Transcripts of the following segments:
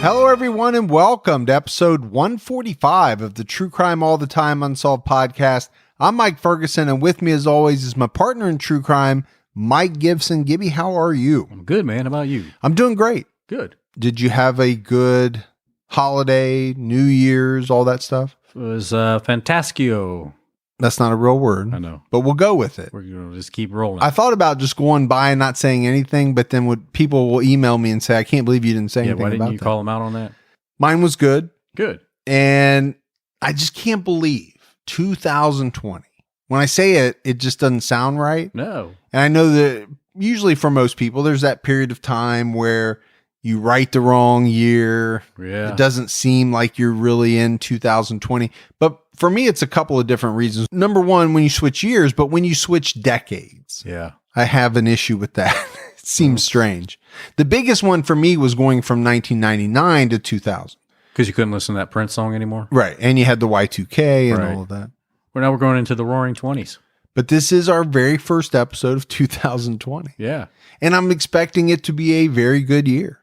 Hello, everyone, and welcome to episode 145 of the True Crime All the Time Unsolved podcast. I'm Mike Ferguson, and with me, as always, is my partner in true crime, Mike Gibson. Gibby, how are you? I'm good, man. How about you? I'm doing great. Good. Did you have a good holiday, New Year's, all that stuff? It was fantascio. That's not a real word. I know. But we'll go with it. We're going to just keep rolling. I thought about just going by and not saying anything, but then people will email me and say, I can't believe you didn't say anything about that. Why didn't you call them out on that? Mine was good. Good. And I just can't believe 2020. When I say it, it just doesn't sound right. No. And I know that usually for most people, there's that period of time where you write the wrong year. Yeah. It doesn't seem like you're really in 2020. But for me, it's a couple of different reasons. Number one, when you switch years, but when you switch decades, yeah, I have an issue with that. It seems strange. The biggest one for me was going from 1999 to 2000. Because you couldn't listen to that Prince song anymore? Right. And you had the Y2K and all of that. Well, now we're going into the roaring 20s. But this is our very first episode of 2020. Yeah. And I'm expecting it to be a very good year,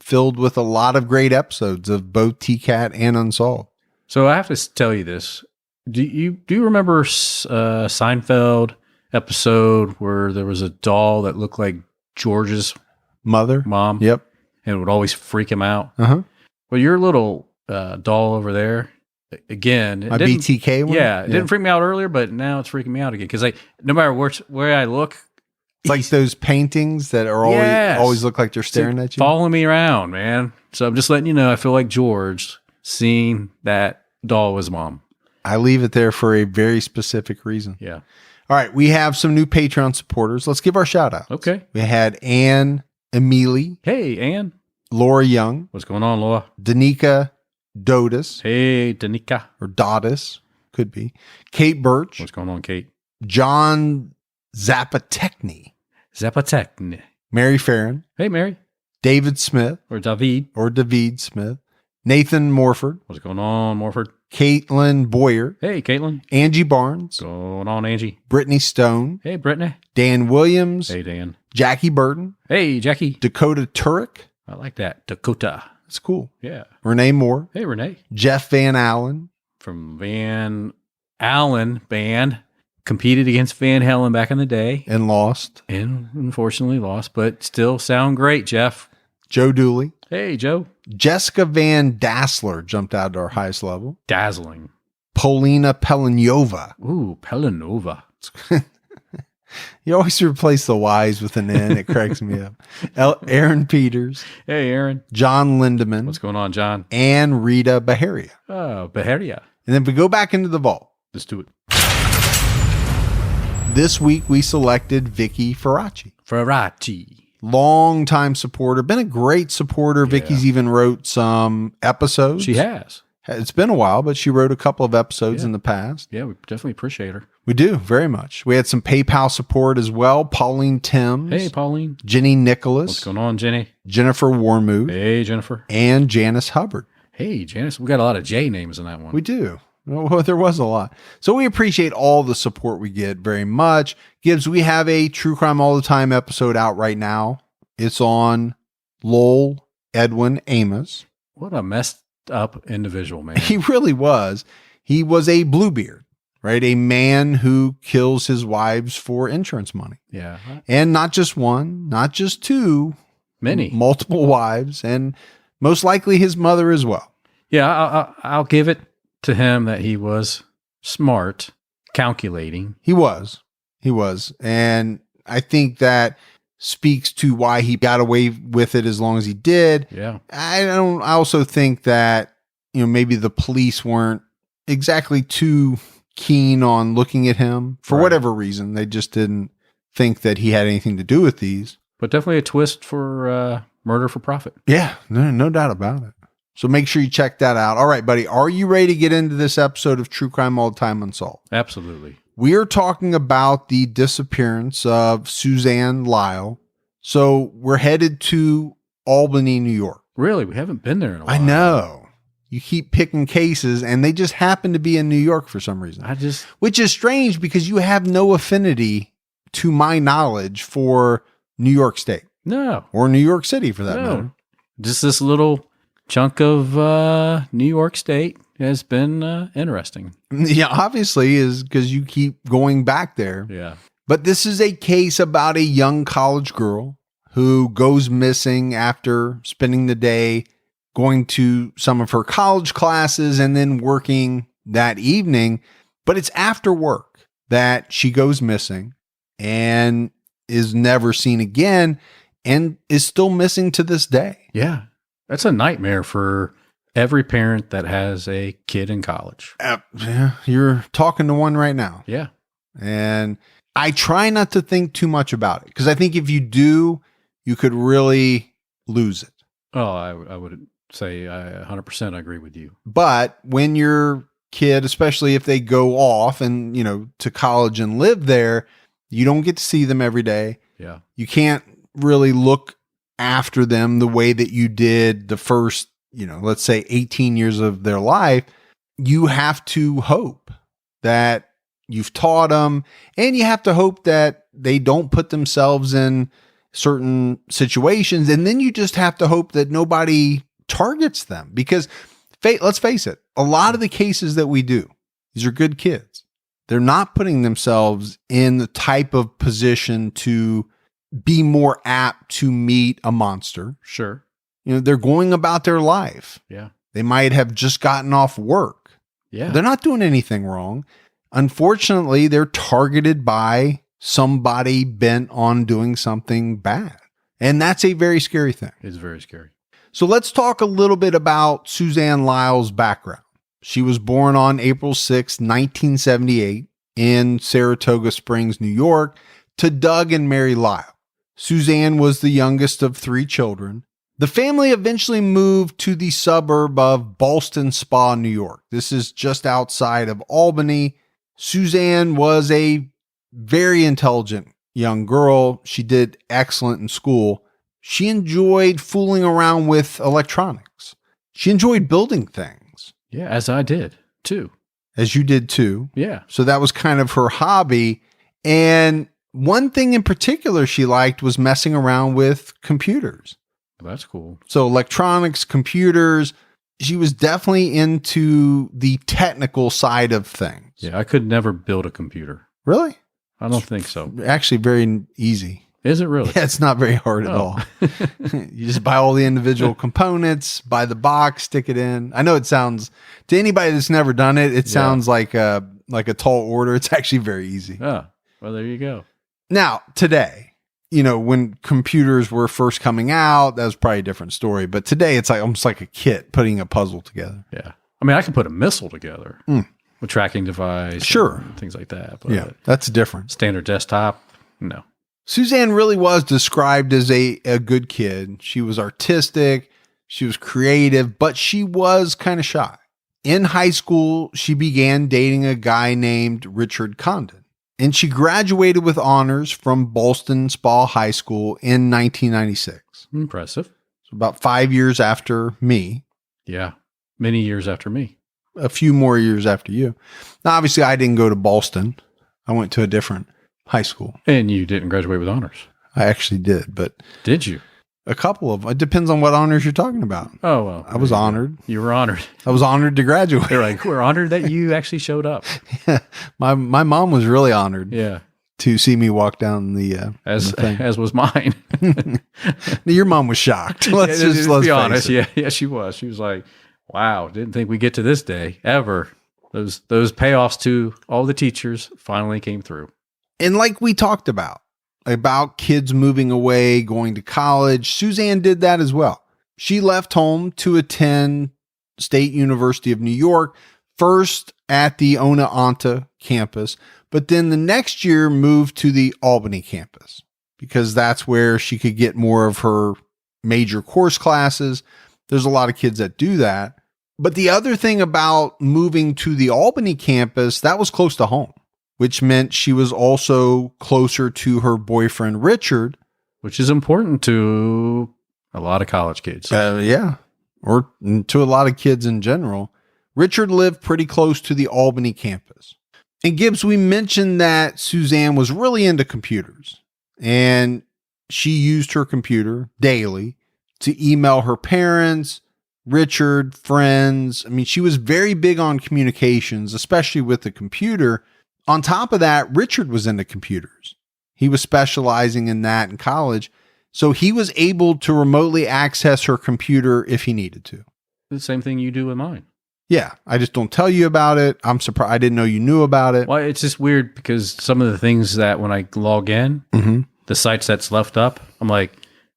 filled with a lot of great episodes of both TCAT and Unsolved. So I have to tell you this. Do you remember Seinfeld episode where there was a doll that looked like George's mom? Yep. And it would always freak him out. Uh-huh. Well, your little doll over there, again, my BTK one? Yeah, it didn't freak me out earlier, but now it's freaking me out again. Because no matter where I look, it's like those paintings that are always look like they're staring at you. Following me around, man. So I'm just letting you know, I feel like George seeing that doll was mom. I leave it there for a very specific reason. Yeah. All right. We have some new Patreon supporters. Let's give our shout outs. Okay. We had Ann Emily. Hey, Ann. Laura Young. What's going on, Laura? Danica Dodis. Hey, Danica. Or Dodis. Could be. Kate Birch. What's going on, Kate? John Zapatekny. Mary Farron. Hey, Mary. David Smith. Or David Smith. Nathan Morford. What's going on, Morford? Caitlin Boyer. Hey, Caitlin. Angie Barnes. What's going on, Angie? Brittany Stone. Hey, Brittany. Dan Williams. Hey, Dan. Jackie Burton. Hey, Jackie. Dakota Turek. I like that. Dakota. That's cool. Yeah. Renee Moore. Hey, Renee. Jeff Van Allen. From Van Allen Band. Competed against Van Halen back in the day. And lost. And unfortunately lost, but still sound great, Jeff. Joe Dooley. Hey, Joe. Jessica Van Dassler jumped out to our highest level. Dazzling. Polina Pelinova. Ooh, Pelinova. You always replace the Y's with an N. It cracks me up. Aaron Peters. Hey, Aaron. John Lindeman. What's going on, John? And Rita Baharia. Oh, Baharia. And then if we go back into the vault. Let's do it. This week we selected Vicky Faraci. Long-time supporter. Been a great supporter. Yeah. Vicky's even wrote some episodes. She has. It's been a while, but she wrote a couple of episodes in the past. Yeah, we definitely appreciate her. We do, very much. We had some PayPal support as well. Pauline Timms. Hey, Pauline. Jenny Nicholas. What's going on, Jenny? Jennifer Warmuth. Hey, Jennifer. And Janice Hubbard. Hey, Janice. We got a lot of J names in that one. We do. Well, there was a lot. So we appreciate all the support we get very much. Gibbs, we have a True Crime All the Time episode out right now. It's on Lowell Edwin Amos. What a messed up individual, man. He really was. He was a Bluebeard, right? A man who kills his wives for insurance money. Yeah. And not just one, not just two. Many. Multiple wives, and most likely his mother as well. Yeah, I'll give it to him that he was smart, calculating. He was. And I think that speaks to why he got away with it as long as he did. Yeah. I also think that, maybe the police weren't exactly too keen on looking at him for whatever reason. They just didn't think that he had anything to do with these. But definitely a twist for murder for profit. Yeah, no doubt about it. So make sure you check that out. All right, buddy. Are you ready to get into this episode of True Crime All the Time Unsolved? Absolutely. We are talking about the disappearance of Suzanne Lyall. So we're headed to Albany, New York. Really? We haven't been there in a while. I know. You keep picking cases and they just happen to be in New York for some reason. Which is strange because you have no affinity, to my knowledge, for New York State. No. Or New York City for that matter. Just this little chunk of New York State has been interesting. Yeah, obviously is because you keep going back there. Yeah. But this is a case about a young college girl who goes missing after spending the day going to some of her college classes and then working that evening. But it's after work that she goes missing and is never seen again and is still missing to this day. Yeah. That's a nightmare for every parent that has a kid in college. Yeah, you're talking to one right now. Yeah. And I try not to think too much about it because I think if you do, you could really lose it. Oh, I would say I 100% agree with you. But when your kid, especially if they go off and, to college and live there, you don't get to see them every day. Yeah. You can't really look after them the way that you did the first, let's say 18 years of their life. You have to hope that you've taught them, and you have to hope that they don't put themselves in certain situations. And then you just have to hope that nobody targets them because let's face it, a lot of the cases that we do, these are good kids. They're not putting themselves in the type of position to be more apt to meet a monster. Sure. They're going about their life. Yeah. They might have just gotten off work. Yeah. They're not doing anything wrong. Unfortunately, they're targeted by somebody bent on doing something bad. And that's a very scary thing. It's very scary. So let's talk a little bit about Suzanne Lyall's background. She was born on April 6, 1978 in Saratoga Springs, New York, to Doug and Mary Lyall. Suzanne was the youngest of 3 children. The family eventually moved to the suburb of Ballston Spa, New York. This is just outside of Albany. Suzanne was a very intelligent young girl. She did excellent in school. She enjoyed fooling around with electronics. She enjoyed building things. Yeah, as I did too. As you did too. Yeah. So that was kind of her hobby. And one thing in particular she liked was messing around with computers. That's cool. So electronics, computers, she was definitely into the technical side of things. Yeah, I could never build a computer. Really? I don't think so. Actually, very easy. Is it really? Yeah, it's not very hard at all. You just buy all the individual components, buy the box, stick it in. I know it sounds, to anybody that's never done it, it sounds like a tall order. It's actually very easy. Oh, well, there you go. Now, today, when computers were first coming out, that was probably a different story. But today, it's like almost like a kit putting a puzzle together. Yeah. I mean, I can put a missile together with tracking device. Sure. And things like that. But Yeah, that's different. standard desktop, no. Suzanne really was described as a good kid. She was artistic. She was creative, but she was kind of shy. In high school, she began dating a guy named Richard Condon, and she graduated with honors from Ballston Spa High School in 1996. Impressive. So about 5 years after me. Yeah. Many years after me. A few more years after you. Now, obviously, I didn't go to Ballston. I went to a different high school. And you didn't graduate with honors. I actually did, but Did you? a couple of, it depends on what honors you're talking about. Oh, well. I was honored. You were honored. I was honored to graduate. They're like, we're honored that you actually showed up. My mom was really honored Yeah. to see me walk down the thing. As was mine. Your mom was shocked. Let's be face honest. it. Yeah, she was. She was like, wow, didn't think we'd get to this day ever. Those payoffs to all the teachers finally came through. And like we talked about kids moving away, going to college, Suzanne did that as well. She left home to attend State University of New York, first at the Oneonta campus, but then the next year moved to the Albany campus because that's where she could get more of her major course classes. There's a lot of kids that do that. But the other thing about moving to the Albany campus, that was close to home, which meant she was also closer to her boyfriend, Richard. Which is important to a lot of college kids. Yeah, or to a lot of kids in general. Richard lived pretty close to the Albany campus. And Gibbs, we mentioned that Suzanne was really into computers, and she used her computer daily to email her parents, Richard, friends. I mean, she was very big on communications, especially with the computer. On top of that, Richard was into computers. He was specializing in that in college. So he was able to remotely access her computer if he needed to. The same thing you do with mine. Yeah, I just don't tell you about it. I'm surprised. I didn't know you knew about it. Well, it's just weird because some of the things that when I log in, the sites that's left up, I'm like,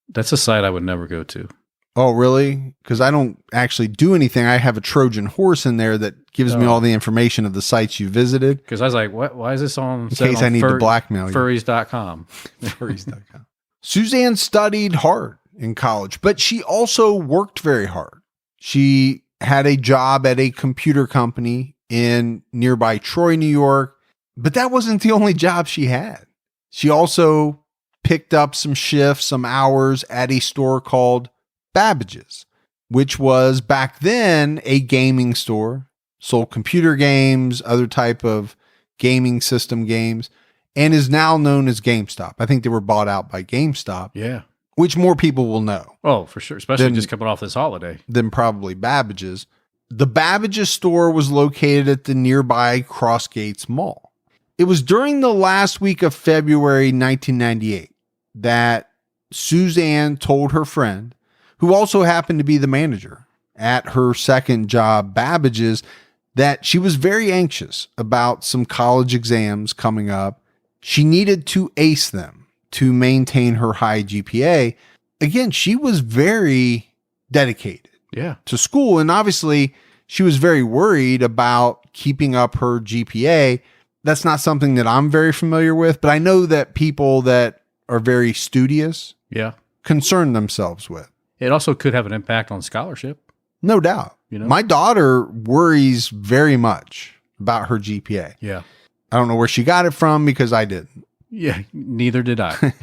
that's a site I would never go to. Oh, really? Because I don't actually do anything. I have a Trojan horse in there that gives me all the information of the sites you visited. Because I was like, what? Why is this on? In case I need to blackmail you. Furries.com. Furries.com. Suzanne studied hard in college, but she also worked very hard. She had a job at a computer company in nearby Troy, New York, but that wasn't the only job she had. She also picked up some shifts, some hours at a store called Babbage's, which was back then a gaming store, sold computer games, other type of gaming system games, and is now known as GameStop. I think they were bought out by GameStop. Yeah. Which more people will know. Oh, for sure. Especially just coming off this holiday. Than probably Babbage's. The Babbage's store was located at the nearby Crossgates Mall. It was during the last week of February 1998 that Suzanne told her friend, who also happened to be the manager at her second job, Babbage's, that she was very anxious about some college exams coming up. She needed to ace them to maintain her high GPA. Again, she was very dedicated to school. And obviously she was very worried about keeping up her GPA. That's not something that I'm very familiar with, but I know that people that are very studious concern themselves with. It also could have an impact on scholarship. No doubt. You know? My daughter worries very much about her GPA. Yeah. I don't know where she got it from because I didn't. Yeah, neither did I.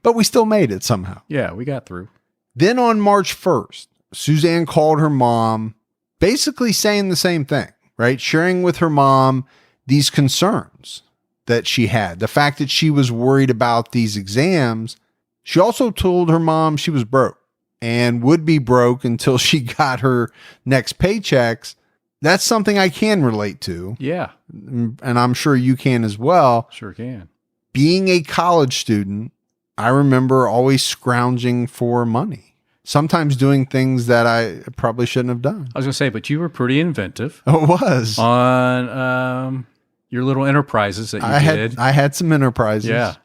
But we still made it somehow. Yeah, we got through. Then on March 1st, Suzanne called her mom, basically saying the same thing, right? Sharing with her mom these concerns that she had. The fact that she was worried about these exams. She also told her mom she was broke and would be broke until she got her next paychecks. That's something I can relate to. Yeah. And I'm sure you can as well. Sure can. Being a college student, I remember always scrounging for money, sometimes doing things that I probably shouldn't have done. I was going to say, but you were pretty inventive. Oh, it was. On your little enterprises that you did. I had some enterprises. Yeah.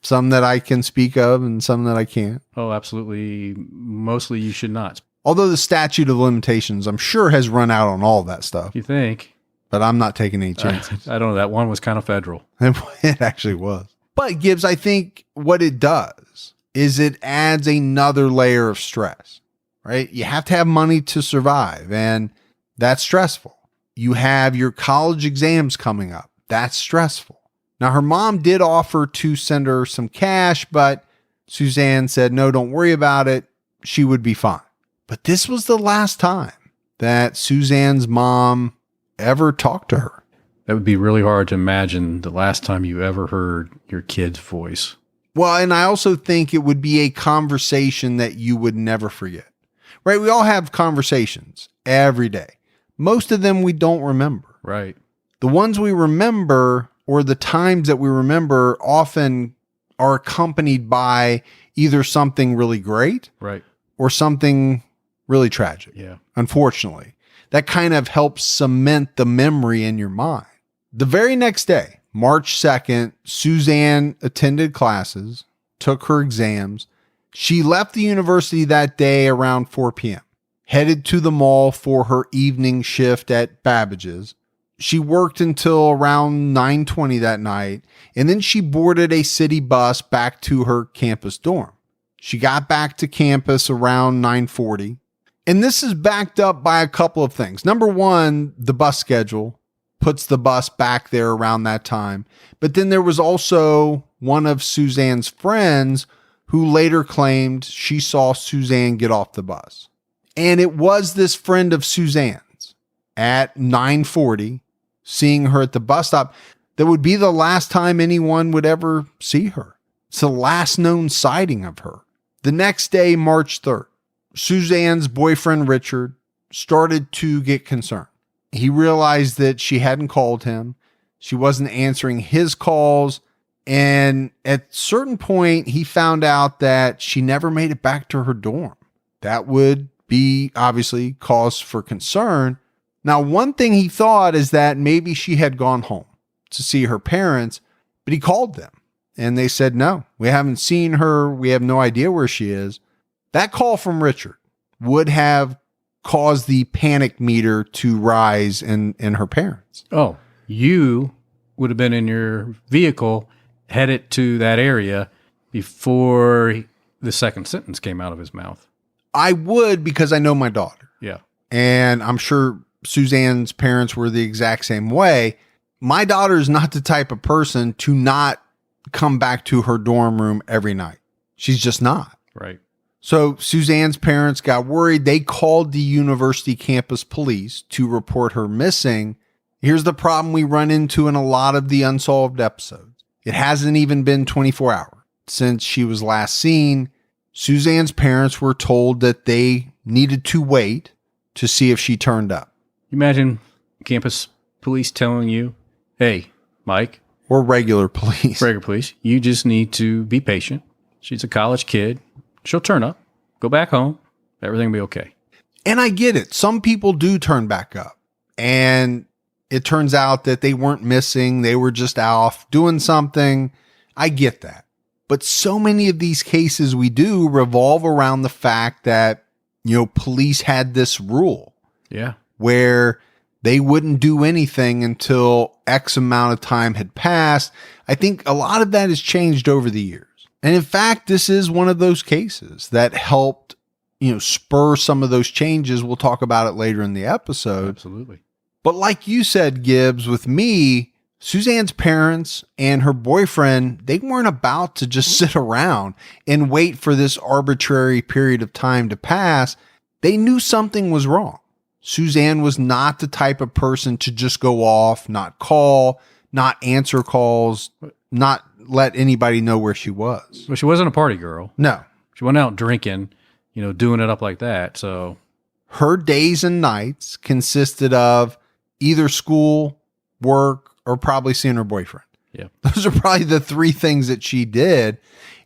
Some that I can speak of and some that I can't. Oh, absolutely. Mostly you should not. Although the statute of limitations, I'm sure, has run out on all that stuff. You think? But I'm not taking any chances. I don't know. That one was kind of federal. It actually was. But Gibbs, I think what it does is it adds another layer of stress, right? You have to have money to survive, and that's stressful. You have your college exams coming up. That's stressful. Now, her mom did offer to send her some cash, but Suzanne said, no, don't worry about it. She would be fine. But this was the last time that Suzanne's mom ever talked to her. That would be really hard to imagine the last time you ever heard your kid's voice. Well, and I also think it would be a conversation that you would never forget, right? We all have conversations every day. Most of them we don't remember. Right. The ones we remember, or the times that we remember, often are accompanied by either something really great, right, or something really tragic. Yeah. Unfortunately, that kind of helps cement the memory in your mind. The very next day, March 2nd, Suzanne attended classes, took her exams. She left the university that day around 4 p.m., headed to the mall for her evening shift at Babbage's. She worked until around 9:20 that night, and then she boarded a city bus back to her campus dorm. She got back to campus around 9:40, and this is backed up by a couple of things. Number one, the bus schedule puts the bus back there around that time. But then there was also one of Suzanne's friends who later claimed she saw Suzanne get off the bus. And it was this friend of Suzanne's at 9:40, seeing her at the bus stop, that would be the last time anyone would ever see her. It's the last known sighting of her. The next day, March 3rd, Suzanne's boyfriend, Richard, started to get concerned. He realized that she hadn't called him. She wasn't answering his calls. And at a certain point, he found out that she never made it back to her dorm. That would be obviously cause for concern. Now, one thing he thought is that maybe she had gone home to see her parents, but he called them and they said, no, we haven't seen her. We have no idea where she is. That call from Richard would have caused the panic meter to rise in her parents. Oh, you would have been in your vehicle headed to that area before the second sentence came out of his mouth. I would, because I know my daughter. Yeah. And I'm sure Suzanne's parents were the exact same way. My daughter is not the type of person to not come back to her dorm room every night. She's just not. Right. So Suzanne's parents got worried. They called the university campus police to report her missing. Here's the problem we run into in a lot of the unsolved episodes. It hasn't even been 24 hours since she was last seen. Suzanne's parents were told that they needed to wait to see if she turned up. Imagine campus police telling you, hey, Mike. Or regular police. Regular police. You just need to be patient. She's a college kid. She'll turn up. Go back home. Everything will be okay. And I get it. Some people do turn back up. And it turns out that they weren't missing. They were just off doing something. I get that. But so many of these cases we do revolve around the fact that, police had this rule. Yeah. Where they wouldn't do anything until X amount of time had passed. I think a lot of that has changed over the years. And in fact, this is one of those cases that helped, spur some of those changes. We'll talk about it later in the episode. Absolutely. But like you said, Gibbs, with me, Suzanne's parents and her boyfriend, they weren't about to just sit around and wait for this arbitrary period of time to pass. They knew something was wrong. Suzanne was not the type of person to just go off, not call, not answer calls, not let anybody know where she was. Well, she wasn't a party girl. No. She went out drinking, doing it up like that. So her days and nights consisted of either school, work, or probably seeing her boyfriend. Yeah. Those are probably the three things that she did.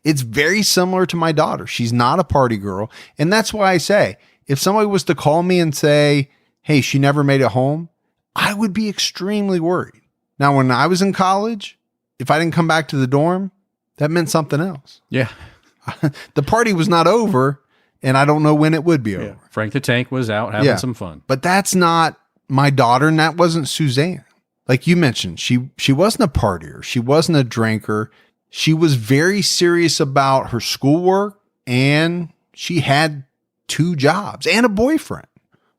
It's very similar to my daughter. She's not a party girl. And that's why I say, if somebody was to call me and say, hey, she never made it home, I would be extremely worried. Now, when I was in college, if I didn't come back to the dorm, that meant something else. Yeah. The party was not over, and I don't know when it would be over. Frank the Tank was out having some fun. But that's not my daughter, and that wasn't Suzanne. Like you mentioned, she wasn't a partier. She wasn't a drinker. She was very serious about her schoolwork, and she had 2 jobs and a boyfriend.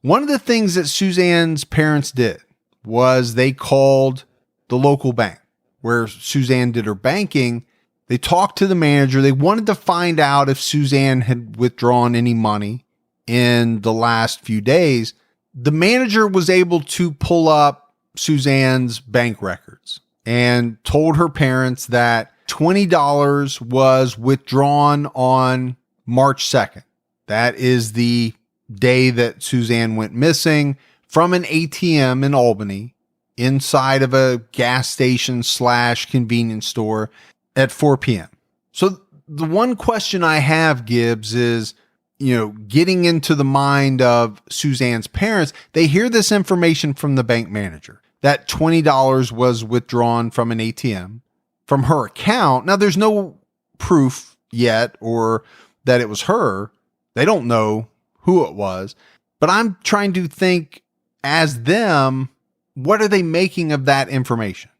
One of the things that Suzanne's parents did was they called the local bank where Suzanne did her banking. They talked to the manager. They wanted to find out if Suzanne had withdrawn any money in the last few days. The manager was able to pull up Suzanne's bank records and told her parents that $20 was withdrawn on March 2nd. That is the day that Suzanne went missing from an ATM in Albany inside of a gas station / convenience store at 4 p.m. So the one question I have, Gibbs, is, getting into the mind of Suzanne's parents, they hear this information from the bank manager that $20 was withdrawn from an ATM from her account. Now, there's no proof yet or that it was her. They don't know who it was, but I'm trying to think as them, what are they making of that information?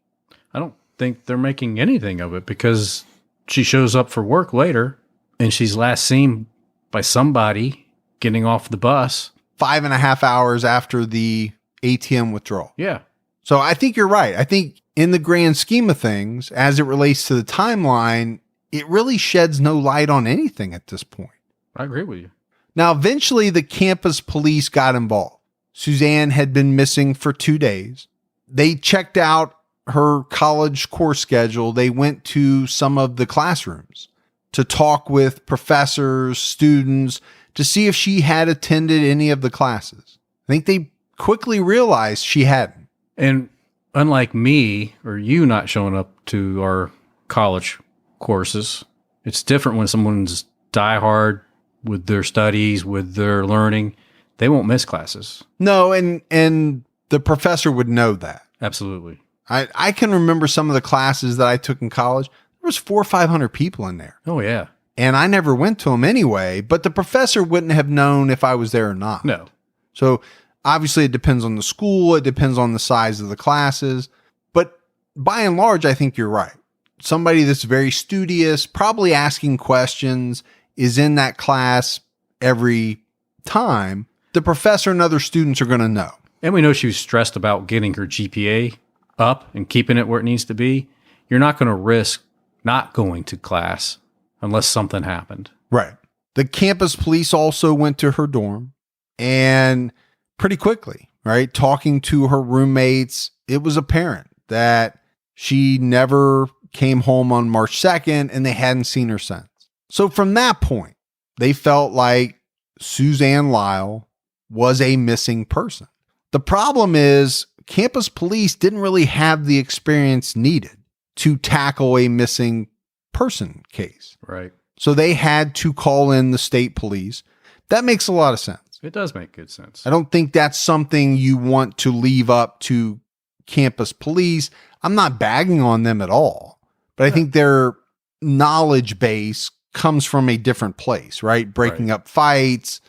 I don't think they're making anything of it because she shows up for work later and she's last seen by somebody getting off the bus 5.5 hours after the ATM withdrawal. Yeah. So I think you're right. I think in the grand scheme of things, as it relates to the timeline, it really sheds no light on anything at this point. I agree with you. Now, eventually the campus police got involved. Suzanne had been missing for 2 days. They checked out her college course schedule. They went to some of the classrooms to talk with professors, students, to see if she had attended any of the classes. I think they quickly realized she hadn't. And unlike me or you not showing up to our college courses, it's different when someone's diehard with their studies, with their learning. They won't miss classes. No, and the professor would know that. Absolutely. I can remember some of the classes that I took in college. There was 400 or 500 people in there. Oh, yeah. And I never went to them anyway, but the professor wouldn't have known if I was there or not. No. So obviously it depends on the school. It depends on the size of the classes. But by and large, I think you're right. Somebody that's very studious, probably asking questions, is in that class every time. The professor and other students are going to know. And we know she was stressed about getting her GPA up and keeping it where it needs to be. You're not going to risk not going to class unless something happened. Right. The campus police also went to her dorm and pretty quickly, right, talking to her roommates, it was apparent that she never came home on March 2nd and they hadn't seen her since. So from that point, they felt like Suzanne Lyall was a missing person. The problem is campus police didn't really have the experience needed to tackle a missing person case. Right. So they had to call in the state police. That makes a lot of sense. It does make good sense. I don't think that's something you want to leave up to campus police. I'm not bagging on them at all, but I think their knowledge base comes from a different place, right? Breaking up fights,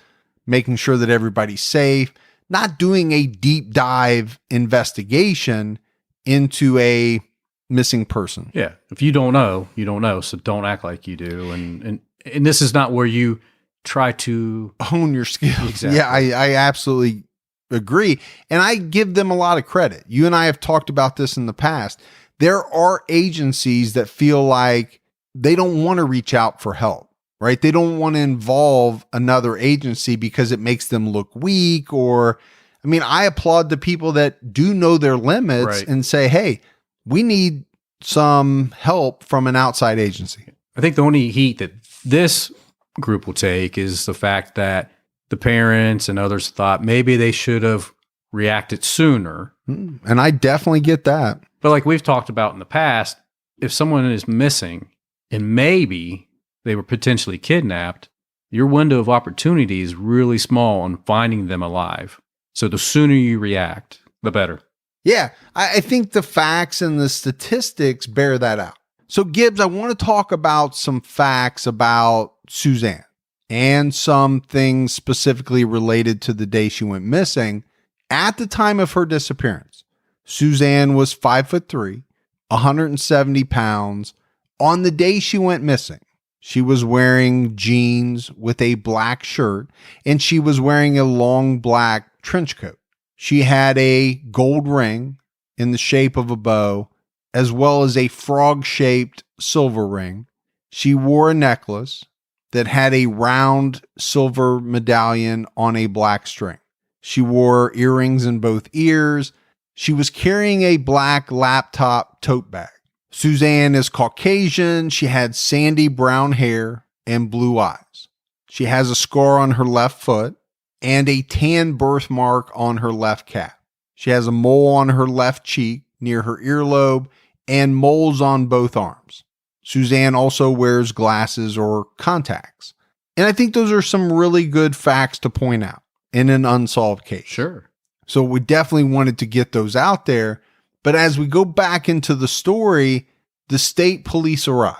making sure that everybody's safe, not doing a deep dive investigation into a missing person. Yeah. If you don't know, you don't know. So don't act like you do. And this is not where you try to hone your skills. Exactly. Yeah, I absolutely agree. And I give them a lot of credit. You and I have talked about this in the past. There are agencies that feel like they don't want to reach out for help, right? They don't want to involve another agency because it makes them look weak I applaud the people that do know their limits and say, hey, we need some help from an outside agency. I think the only heat that this group will take is the fact that the parents and others thought maybe they should have reacted sooner. And I definitely get that. But like we've talked about in the past, if someone is missing and maybe they were potentially kidnapped, your window of opportunity is really small on finding them alive. So the sooner you react, the better. Yeah, I think the facts and the statistics bear that out. So Gibbs, I want to talk about some facts about Suzanne and some things specifically related to the day she went missing. At the time of her disappearance, Suzanne was 5'3", 170 pounds. On the day she went missing, she was wearing jeans with a black shirt and she was wearing a long black trench coat. She had a gold ring in the shape of a bow, as well as a frog-shaped silver ring. She wore a necklace that had a round silver medallion on a black string. She wore earrings in both ears. She was carrying a black laptop tote bag. Suzanne is Caucasian. She had sandy brown hair and blue eyes. She has a scar on her left foot and a tan birthmark on her left calf. She has a mole on her left cheek near her earlobe and moles on both arms. Suzanne also wears glasses or contacts. And I think those are some really good facts to point out in an unsolved case. Sure. So we definitely wanted to get those out there. But as we go back into the story, the state police arrive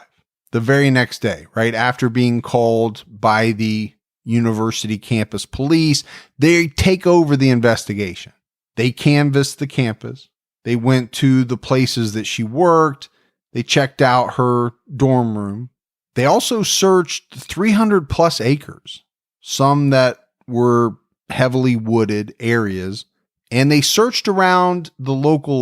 the very next day, right after being called by the university campus police. They take over the investigation. They canvassed the campus. They went to the places that she worked. They checked out her dorm room. They also searched 300 plus acres, some that were heavily wooded areas, and they searched around the local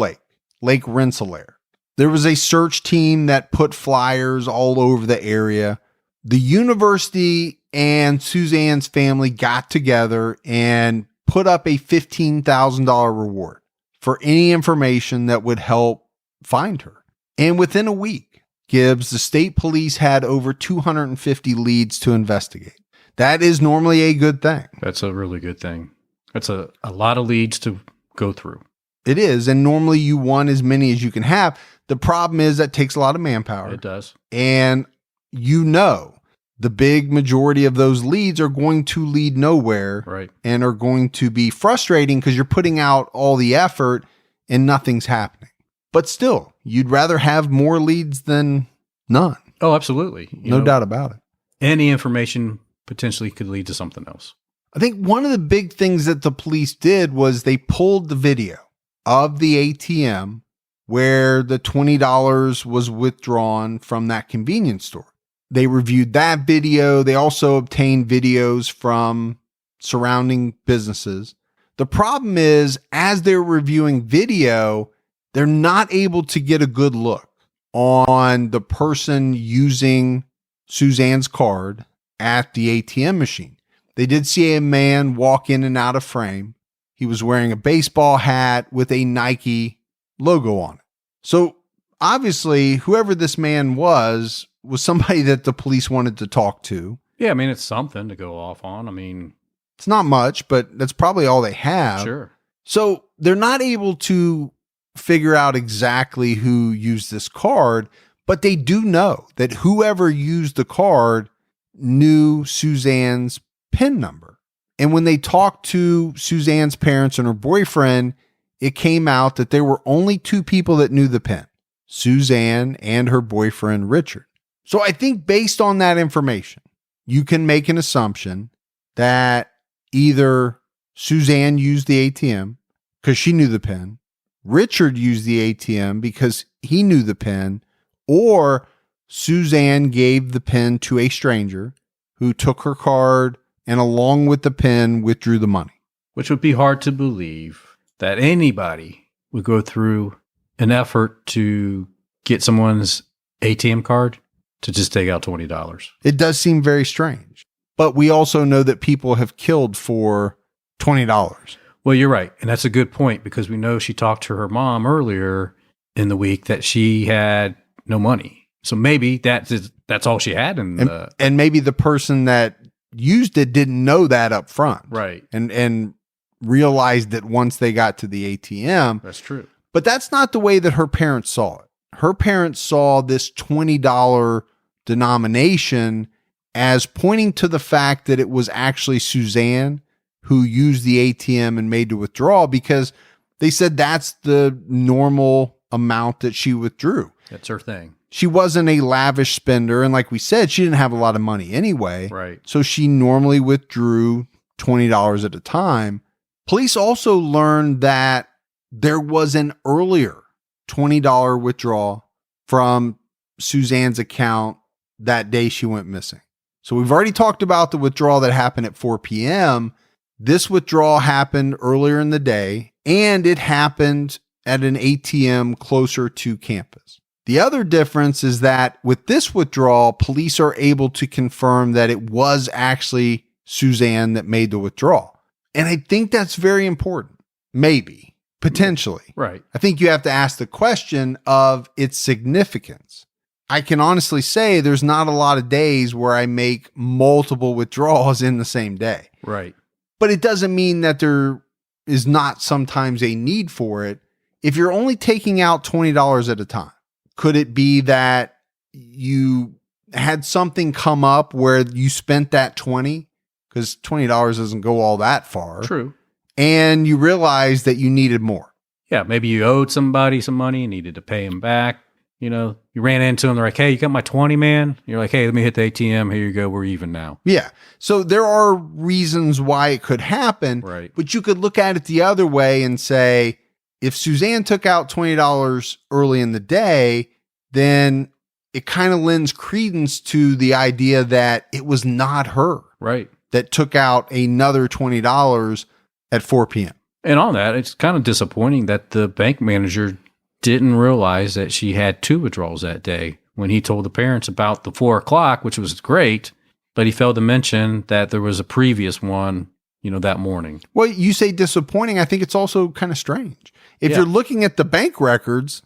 Lake Rensselaer. There was a search team that put flyers all over the area. The university and Suzanne's family got together and put up a $15,000 reward for any information that would help find her. And within a week, Gibbs, the state police had over 250 leads to investigate. That is normally a good thing. That's a really good thing. That's a lot of leads to go through. It is. And normally you want as many as you can have. The problem is that takes a lot of manpower. It does. And the big majority of those leads are going to lead nowhere. Right. And are going to be frustrating because you're putting out all the effort and nothing's happening. But still, you'd rather have more leads than none. Oh, absolutely. No doubt about it. Any information potentially could lead to something else. I think one of the big things that the police did was they pulled the video of the ATM where the $20 was withdrawn from that convenience store. They reviewed that video. They also obtained videos from surrounding businesses. The problem is, as they're reviewing video, they're not able to get a good look on the person using Suzanne's card at the ATM machine. They did see a man walk in and out of frame. He was wearing a baseball hat with a Nike logo on it. So obviously, whoever this man was somebody that the police wanted to talk to. Yeah, I mean, it's something to go off on. I mean, it's not much, but that's probably all they have. Sure. So they're not able to figure out exactly who used this card, but they do know that whoever used the card knew Suzanne's PIN number. And when they talked to Suzanne's parents and her boyfriend, it came out that there were only two people that knew the PIN, Suzanne and her boyfriend, Richard. So I think based on that information, you can make an assumption that either Suzanne used the ATM because she knew the PIN, Richard used the ATM because he knew the PIN, or Suzanne gave the PIN to a stranger who took her card and along with the PIN withdrew the money. Which would be hard to believe that anybody would go through an effort to get someone's ATM card to just take out $20. It does seem very strange, but we also know that people have killed for $20. Well, you're right. And that's a good point because we know she talked to her mom earlier in the week that she had no money. So maybe that's all she had. And maybe the person that used it didn't know that up front. Right. And realized it once they got to the ATM. That's true. But that's not the way that her parents saw it. Her parents saw this $20 denomination as pointing to the fact that it was actually Suzanne who used the ATM and made the withdrawal because they said that's the normal amount that she withdrew. That's her thing. She wasn't a lavish spender. And like we said, she didn't have a lot of money anyway. Right. So she normally withdrew $20 at a time. Police also learned that there was an earlier $20 withdrawal from Suzanne's account that day she went missing. So we've already talked about the withdrawal that happened at 4 p.m. This withdrawal happened earlier in the day, and it happened at an ATM closer to campus. The other difference is that with this withdrawal, police are able to confirm that it was actually Suzanne that made the withdrawal. And I think that's very important. Maybe, potentially. Right. I think you have to ask the question of its significance. I can honestly say there's not a lot of days where I make multiple withdrawals in the same day. Right. But it doesn't mean that there is not sometimes a need for it. If you're only taking out $20 at a time, could it be that you had something come up where you spent that $20? Because $20 doesn't go all that far. True. And you realized that you needed more. Yeah, maybe you owed somebody some money and needed to pay him back. You know, you ran into them. They're like, hey, you got my 20, man? You're like, hey, let me hit the ATM. Here you go. We're even now. Yeah. So there are reasons why it could happen. Right. But you could look at it the other way and say, if Suzanne took out $20 early in the day, then it kind of lends credence to the idea that it was not her. Right. That took out another $20 at 4 p.m. And on that, it's kind of disappointing that the bank manager didn't realize that she had two withdrawals that day when he told the parents about the 4 o'clock, which was great, but he failed to mention that there was a previous one, that morning. Well, you say disappointing. I think it's also kind of strange. If you're looking at the bank records,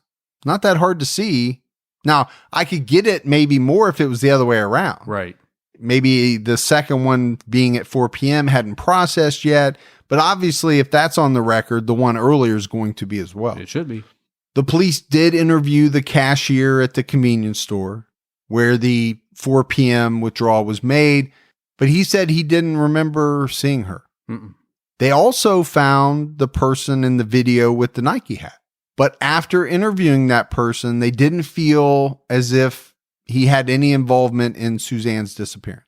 not that hard to see. Now, I could get it maybe more if it was the other way around. Right. Maybe the second one being at 4 p.m. hadn't processed yet, But obviously, if that's on the record, the one earlier is going to be as well. It should be. The police did interview the cashier at the convenience store where the 4 p.m. withdrawal was made, but he said he didn't remember seeing her. Mm-mm. They also found the person in the video with the Nike hat. But after interviewing that person, they didn't feel as if he had any involvement in Suzanne's disappearance.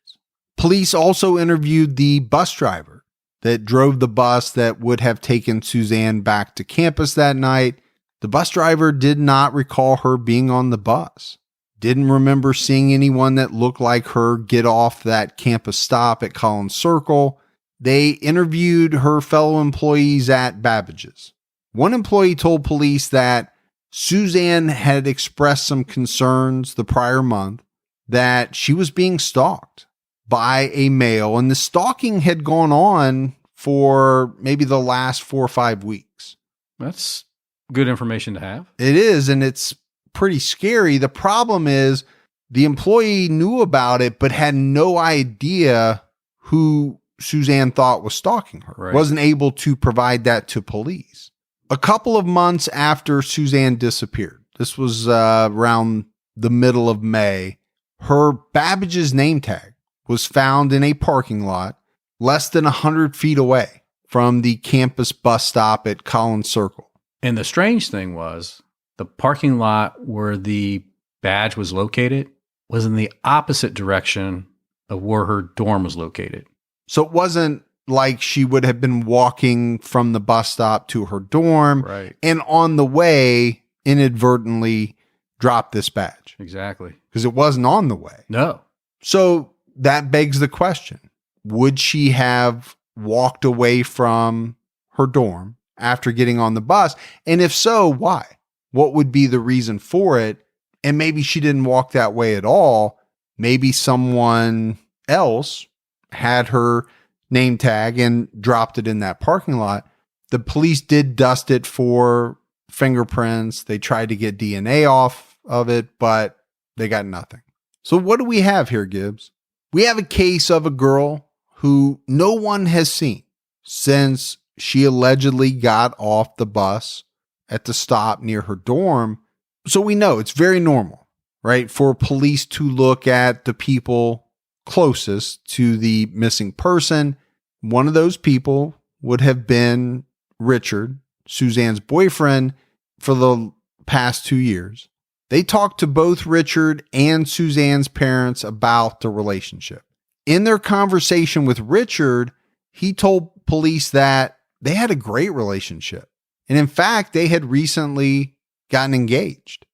Police also interviewed the bus driver that drove the bus that would have taken Suzanne back to campus that night. The bus driver did not recall her being on the bus. Didn't remember seeing anyone that looked like her get off that campus stop at Collins Circle. They interviewed her fellow employees at Babbage's. One employee told police that Suzanne had expressed some concerns the prior month that she was being stalked by a male, and the stalking had gone on for maybe the last 4 or 5 weeks. That's good information to have. It is, and it's pretty scary. The problem is the employee knew about it, but had no idea who Suzanne thought was stalking her. Right. Wasn't able to provide that to police. A couple of months after Suzanne disappeared, this was around the middle of May, her Babbage's name tag was found in a parking lot less than 100 feet away from the campus bus stop at Collins Circle. And the strange thing was the parking lot where the badge was located was in the opposite direction of where her dorm was located. So it wasn't like she would have been walking from the bus stop to her dorm, Right. and on the way inadvertently dropped this badge Exactly. because it wasn't on the way. No. So that begs the question, would she have walked away from her dorm after getting on the bus? And if so, why? What would be the reason for it? And maybe she didn't walk that way at all. Maybe someone else had her name tag and dropped it in that parking lot. The police did dust it for fingerprints. They tried to get DNA off of it, but they got nothing. So what do we have here, Gibbs? We have a case of a girl who no one has seen since she allegedly got off the bus at the stop near her dorm. So we know it's very normal, right, for police to look at the people closest to the missing person. One of those people would have been Richard, Suzanne's boyfriend, for the past 2 years. They talked to both Richard and Suzanne's parents about the relationship. In their conversation with Richard, he told police that they had a great relationship. And in fact, they had recently gotten engaged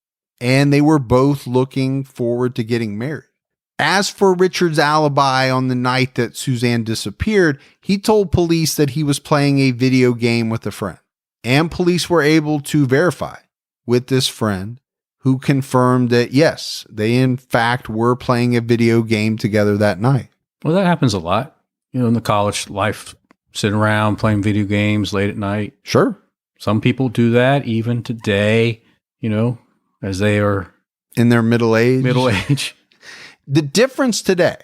and they were both looking forward to getting married. As for Richard's alibi on the night that Suzanne disappeared, he told police that he was playing a video game with a friend. And police were able to verify with this friend who confirmed that, yes, they in fact were playing a video game together that night. Well, that happens a lot. You know, in the college life, sitting around playing video games late at night. Sure. Some people do that even today, you know, as they are in their middle age. The difference today,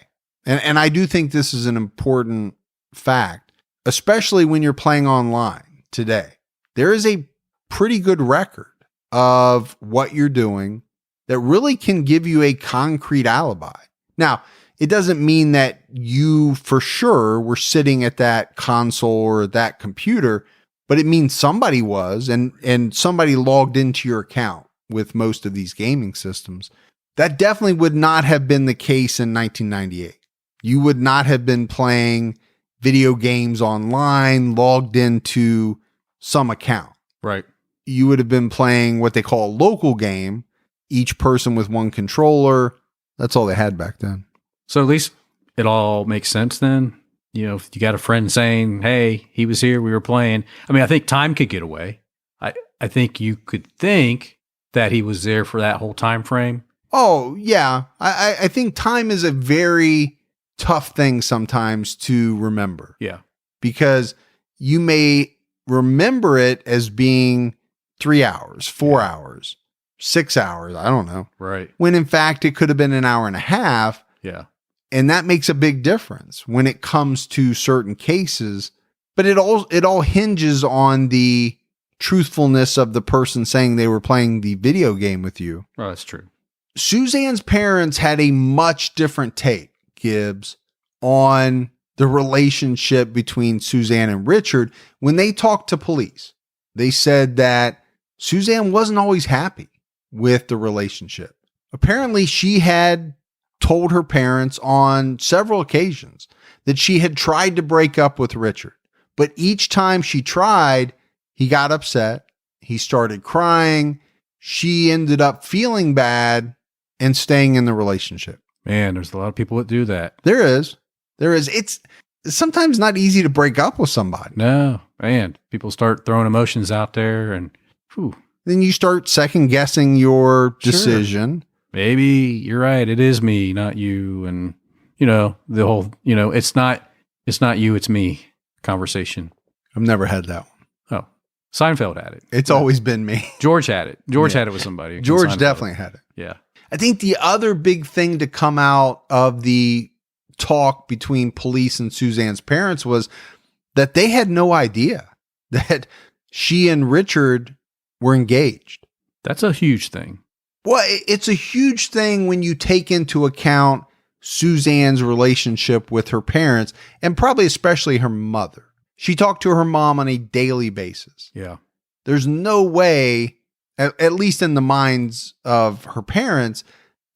and I do think this is an important fact, especially when you're playing online today, there is a pretty good record of what you're doing that really can give you a concrete alibi. Now, it doesn't mean that you for sure were sitting at that console or that computer, but it means somebody was, and somebody logged into your account with most of these gaming systems. That definitely would not have been the case in 1998. You would not have been playing video games online, logged into some account. Right. You would have been playing what they call a local game, each person with one controller. That's all they had back then. So at least it all makes sense then. You know, if you got a friend saying, hey, he was here, we were playing. I mean, I think time could get away. I think you could think that he was there for that whole time frame. Oh, yeah. I think time is a very tough thing sometimes to remember. Yeah. Because you may remember it as being 3 hours, 4 hours, 6 hours. I don't know. Right. When in fact, it could have been an hour and a half. Yeah. And that makes a big difference when it comes to certain cases But it all hinges on the truthfulness of the person saying they were playing the video game with you. Oh, that's true. Suzanne's parents had a much different take, Gibbs, on the relationship between Suzanne and Richard. When they talked to police, they said that Suzanne wasn't always happy with the relationship. Apparently, she had told her parents on several occasions that she had tried to break up with Richard. But each time she tried, he got upset. He started crying. She ended up feeling bad and staying in the relationship. Man, there's a lot of people that do that. There is. It's sometimes not easy to break up with somebody. No, man. People start throwing emotions out there and whew. Then you start second guessing your decision. Sure. Maybe you're right. It is me, not you. And, the whole, it's not you, it's me conversation. I've never had that one. Oh, Seinfeld had it. It's always been me. George had it. George had it with somebody. George definitely had it. Yeah. I think the other big thing to come out of the talk between police and Suzanne's parents was that they had no idea that she and Richard were engaged. That's a huge thing. Well, it's a huge thing when you take into account Suzanne's relationship with her parents and probably especially her mother. She talked to her mom on a daily basis. Yeah. There's no way, at least in the minds of her parents,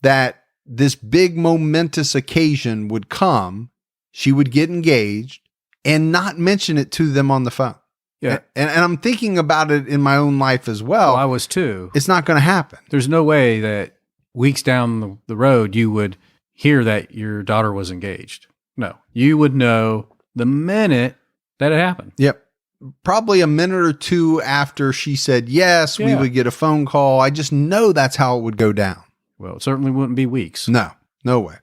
that this big momentous occasion would come. She would get engaged and not mention it to them on the phone. Yeah. And I'm thinking about it in my own life as well. I was too. It's not going to happen. There's no way that weeks down the road you would hear that your daughter was engaged. No, you would know the minute that it happened. Yep. Probably a minute or two after she said yes, we would get a phone call. I just know that's how it would go down. Well, it certainly wouldn't be weeks. No way.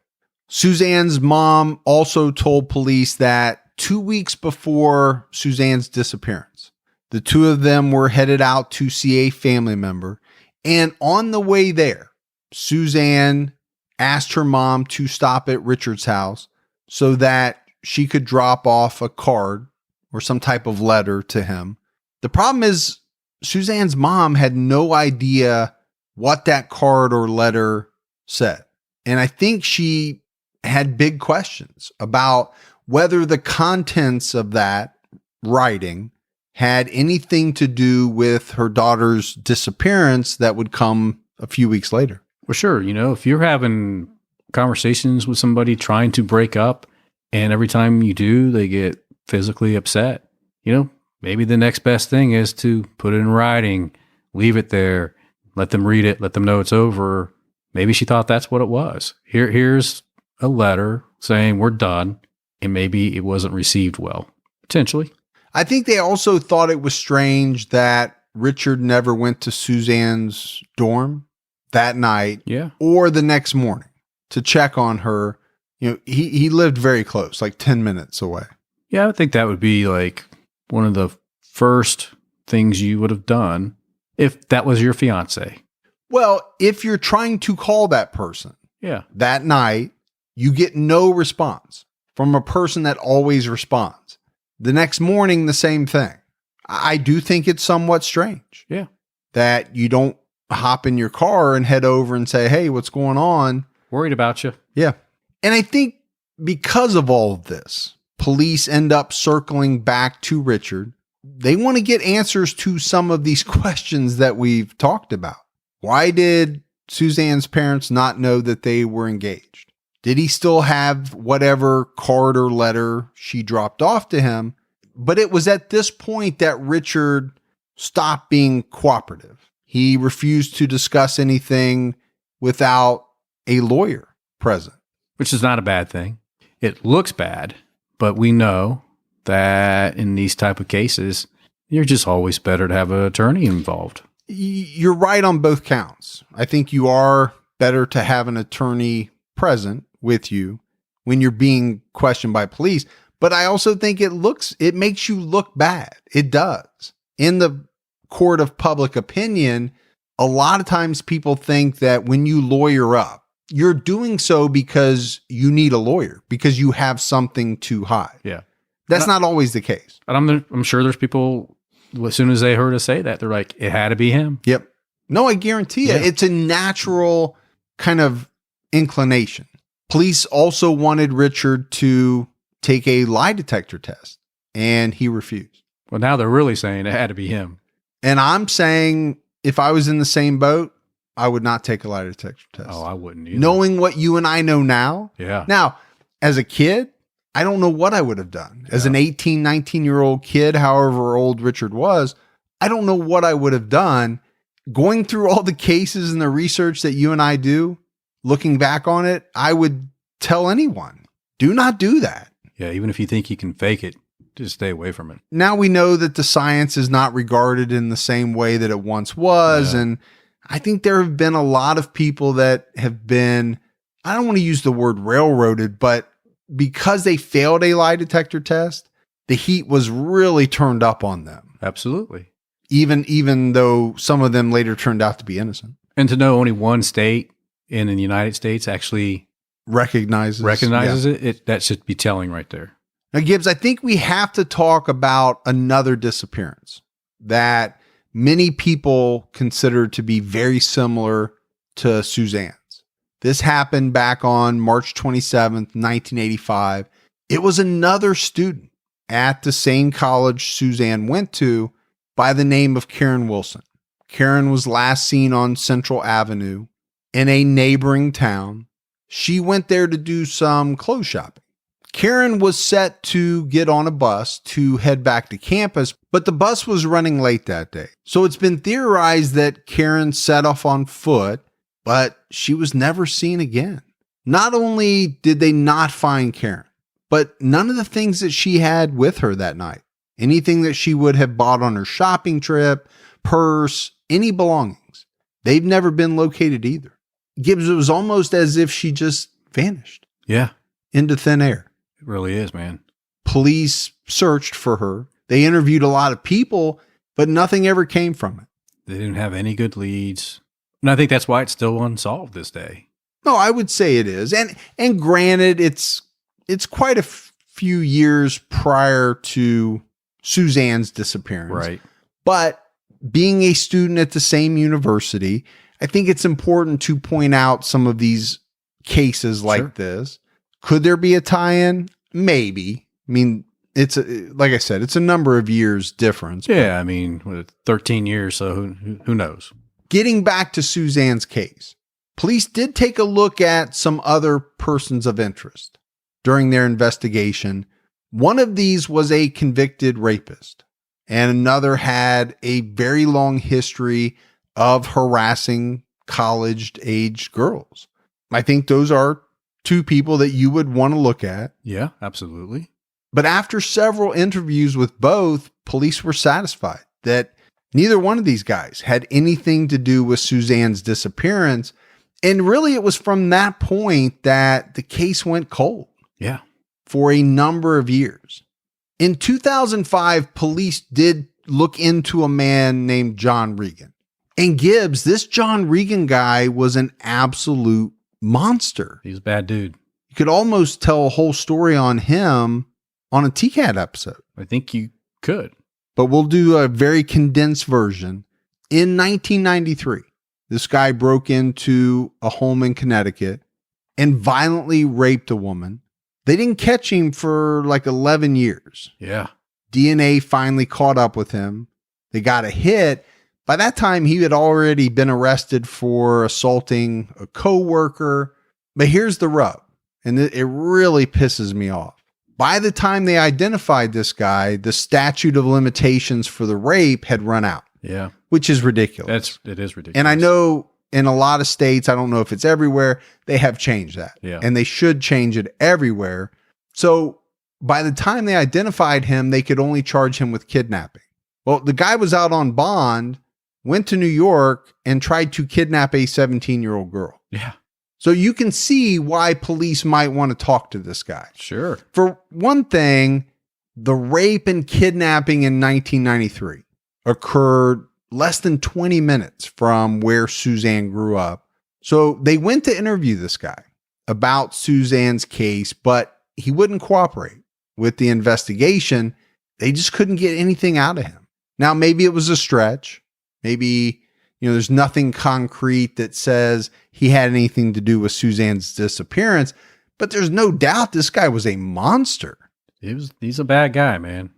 Suzanne's mom also told police that 2 weeks before Suzanne's disappearance, the two of them were headed out to see a family member. And on the way there, Suzanne asked her mom to stop at Richard's house so that she could drop off a card or some type of letter to him. The problem is Suzanne's mom had no idea what that card or letter said. And I think she had big questions about whether the contents of that writing had anything to do with her daughter's disappearance that would come a few weeks later. Well, sure. If you're having conversations with somebody trying to break up and every time you do, they get physically upset, maybe the next best thing is to put it in writing, leave it there, let them read it, let them know it's over. Maybe she thought that's what it was. Here's a letter saying we're done. And maybe it wasn't received well, potentially. I think they also thought it was strange that Richard never went to Suzanne's dorm that night or the next morning to check on her. He lived very close, like 10 minutes away. Yeah, I think that would be like one of the first things you would have done if that was your fiance. Well, if you're trying to call that person that night, you get no response from a person that always responds. The next morning, the same thing. I do think it's somewhat strange. Yeah. That you don't hop in your car and head over and say, hey, what's going on? Worried about you. Yeah. And I think because of all of this, police end up circling back to Richard. They want to get answers to some of these questions that we've talked about. Why did Suzanne's parents not know that they were engaged? Did he still have whatever card or letter she dropped off to him? But it was at this point that Richard stopped being cooperative. He refused to discuss anything without a lawyer present. Which is not a bad thing. It looks bad, but we know that in these type of cases, you're just always better to have an attorney involved. You're right on both counts. I think you are better to have an attorney present with you when you're being questioned by police. But I also think it makes you look bad. It does. In the court of public opinion, a lot of times people think that when you lawyer up, you're doing so because you need a lawyer, because you have something to hide. Yeah. That's not always the case. And I'm sure there's people, as soon as they heard us say that, they're like, it had to be him. Yep. No, I guarantee you, it's a natural kind of inclination. Police also wanted Richard to take a lie detector test, and he refused. Well, now they're really saying it had to be him. And I'm saying if I was in the same boat, I would not take a lie detector test. Oh, I wouldn't either. Knowing what you and I know now. Yeah. Now, as a kid, I don't know what I would have done. As an 18, 19-year-old kid, however old Richard was, I don't know what I would have done. Going through all the cases and the research that you and I do, looking back on it, I would tell anyone, do not do that. Yeah, even if you think you can fake it, just stay away from it. Now we know that the science is not regarded in the same way that it once was. And I think there have been a lot of people that have been, I don't want to use the word railroaded, but because they failed a lie detector test, the heat was really turned up on them. Absolutely. Even though some of them later turned out to be innocent. And to know only one state in the United States actually recognizes it, that should be telling right there. Now, Gibbs, I think we have to talk about another disappearance that many people consider to be very similar to Suzanne's. This happened back on March 27th, 1985. It was another student at the same college Suzanne went to by the name of Karen Wilson. Karen was last seen on Central Avenue in a neighboring town. She went there to do some clothes shopping. Karen was set to get on a bus to head back to campus, but the bus was running late that day. So it's been theorized that Karen set off on foot, but she was never seen again. Not only did they not find Karen, but none of the things that she had with her that night, anything that she would have bought on her shopping trip, purse, any belongings, they've never been located either. Gibbs, it was almost as if she just vanished. Yeah. Into thin air. It really is, man. Police searched for her. They interviewed a lot of people, but nothing ever came from it. They didn't have any good leads. And I think that's why it's still unsolved this day. No, I would say it is. And granted, it's quite a few years prior to Suzanne's disappearance. Right. But being a student at the same university, I think it's important to point out some of these cases like this. Could there be a tie-in? Maybe. I mean, like I said, it's a number of years difference. Yeah, I mean, 13 years, so who knows? Getting back to Suzanne's case, police did take a look at some other persons of interest during their investigation. One of these was a convicted rapist, and another had a very long history of harassing college-aged girls. I think those are two people that you would want to look at. Yeah, absolutely. But after several interviews with both, police were satisfied that neither one of these guys had anything to do with Suzanne's disappearance. And really, it was from that point that the case went cold. Yeah. For a number of years. In 2005, police did look into a man named John Regan. And Gibbs, this John Regan guy was an absolute monster. He's a bad dude. You could almost tell a whole story on him on a TCAT episode. I think you could. But we'll do a very condensed version. In 1993, this guy broke into a home in Connecticut and violently raped a woman. They didn't catch him for like 11 years. Yeah. DNA finally caught up with him. They got a hit. By that time, he had already been arrested for assaulting a coworker. But here's the rub, and it really pisses me off. By the time they identified this guy, the statute of limitations for the rape had run out. Yeah. Which is ridiculous. It is ridiculous. And I know in a lot of states, I don't know if it's everywhere, they have changed that. Yeah. And they should change it everywhere. So by the time they identified him, they could only charge him with kidnapping. Well, the guy was out on bond, went to New York, and tried to kidnap a 17-year-old girl. Yeah. So you can see why police might want to talk to this guy. Sure. For one thing, the rape and kidnapping in 1993 occurred less than 20 minutes from where Suzanne grew up. So they went to interview this guy about Suzanne's case, but he wouldn't cooperate. with the investigation, they just couldn't get anything out of him. Now, maybe it was a stretch. Maybe, there's nothing concrete that says he had anything to do with Suzanne's disappearance, but there's no doubt this guy was a monster. He's a bad guy, man.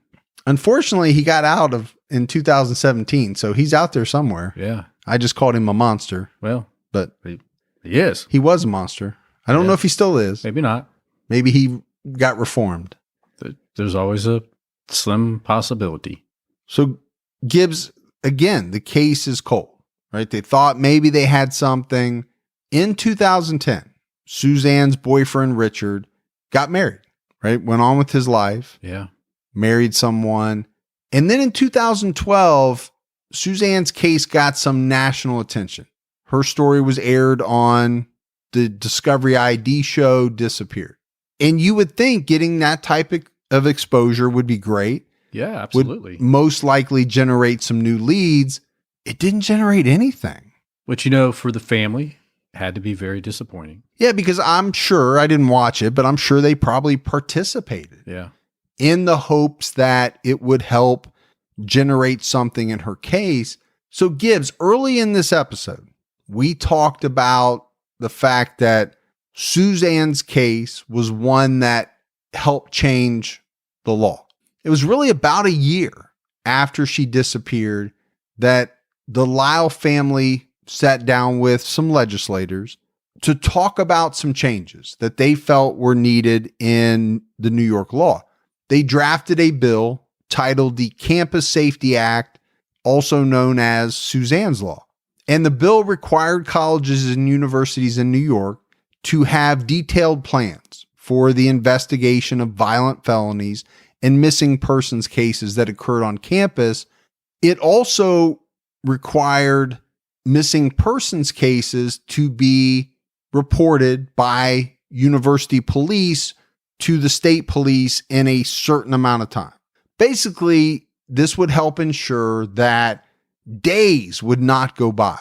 Unfortunately, he got out in 2017, so he's out there somewhere. Yeah. I just called him a monster. Well, but he is. He was a monster. I don't know if he still is. Maybe not. Maybe he got reformed. There's always a slim possibility. So Gibbs, again, the case is cold, right? They thought maybe they had something. In 2010, Suzanne's boyfriend, Richard, got married, right? Went on with his life. Yeah. Married someone. And then in 2012, Suzanne's case got some national attention. Her story was aired on the Discovery ID show Disappeared. And you would think getting that type of exposure would be great. Yeah, absolutely. Would most likely generate some new leads. It didn't generate anything. Which, for the family, had to be very disappointing. Yeah, because I'm sure, I didn't watch it, but I'm sure they probably participated. Yeah. In the hopes that it would help generate something in her case. So Gibbs, early in this episode, we talked about the fact that Suzanne's case was one that helped change the law. It was really about a year after she disappeared that the Lyall family sat down with some legislators to talk about some changes that they felt were needed in the New York law. They drafted a bill titled the Campus Safety Act, also known as Suzanne's Law. And the bill required colleges and universities in New York to have detailed plans for the investigation of violent felonies and missing persons cases that occurred on campus. It also required missing persons cases to be reported by university police to the state police in a certain amount of time. Basically, this would help ensure that days would not go by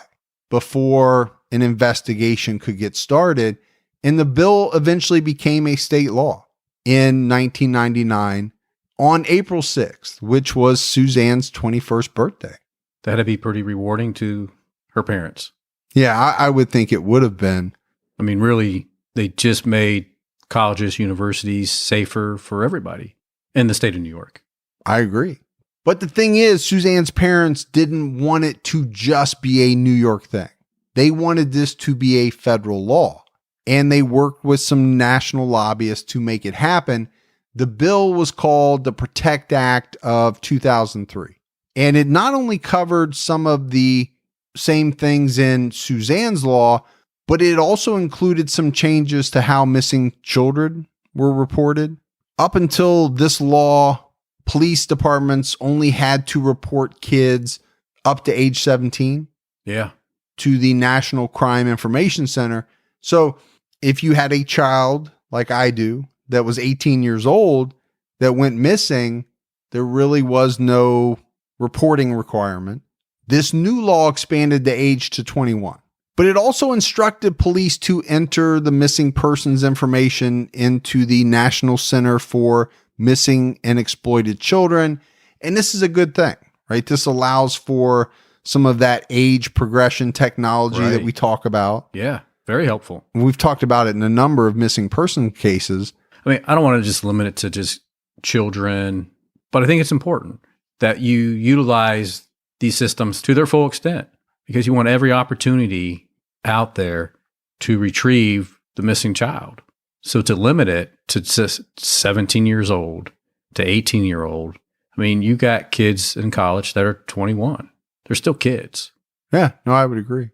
before an investigation could get started. And the bill eventually became a state law in 1999 on April 6th, which was Suzanne's 21st birthday. That'd be pretty rewarding to her parents. Yeah, I would think it would have been. I mean, really, they just made colleges, universities safer for everybody in the state of New York. I agree. But the thing is, Suzanne's parents didn't want it to just be a New York thing. They wanted this to be a federal law, and they worked with some national lobbyists to make it happen. The bill was called the Protect Act of 2003, and it not only covered some of the same things in Suzanne's law, but it also included some changes to how missing children were reported. Up until this law, police departments only had to report kids up to age 17 to the National Crime Information Center. So if you had a child, like I do, that was 18 years old that went missing, there really was no reporting requirement. This new law expanded the age to 21. But it also instructed police to enter the missing persons information into the National Center for Missing and Exploited Children. And this is a good thing, right? This allows for some of that age progression technology that we talk about. Yeah, very helpful. We've talked about it in a number of missing person cases. I mean, I don't want to just limit it to just children, but I think it's important that you utilize these systems to their full extent, because you want every opportunity out there to retrieve the missing child. So to limit it to just 17 years old to 18-year-old, I mean, you got kids in college that are 21. They're still kids. Yeah, no, I would agree.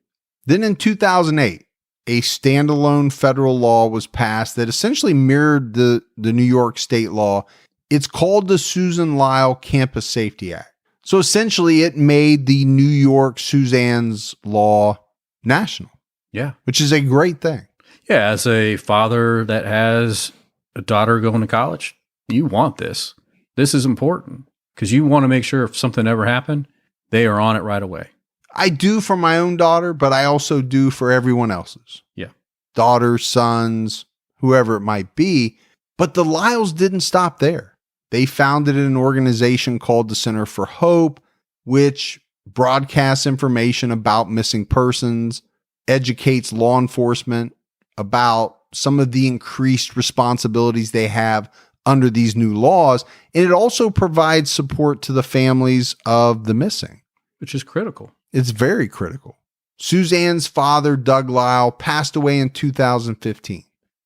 Then in 2008, a standalone federal law was passed that essentially mirrored the New York state law. It's called the Suzanne Lyall Campus Safety Act. So essentially, it made the New York Suzanne's law national. Yeah. Which is a great thing. Yeah. As a father that has a daughter going to college, you want this. This is important because you want to make sure if something ever happened, they are on it right away. I do for my own daughter, but I also do for everyone else's. Yeah. Daughters, sons, whoever it might be. But the Lyalls didn't stop there. They founded an organization called the Center for Hope, which broadcasts information about missing persons, educates law enforcement about some of the increased responsibilities they have under these new laws. And it also provides support to the families of the missing, which is critical. It's very critical. Suzanne's father, Doug Lyall, passed away in 2015.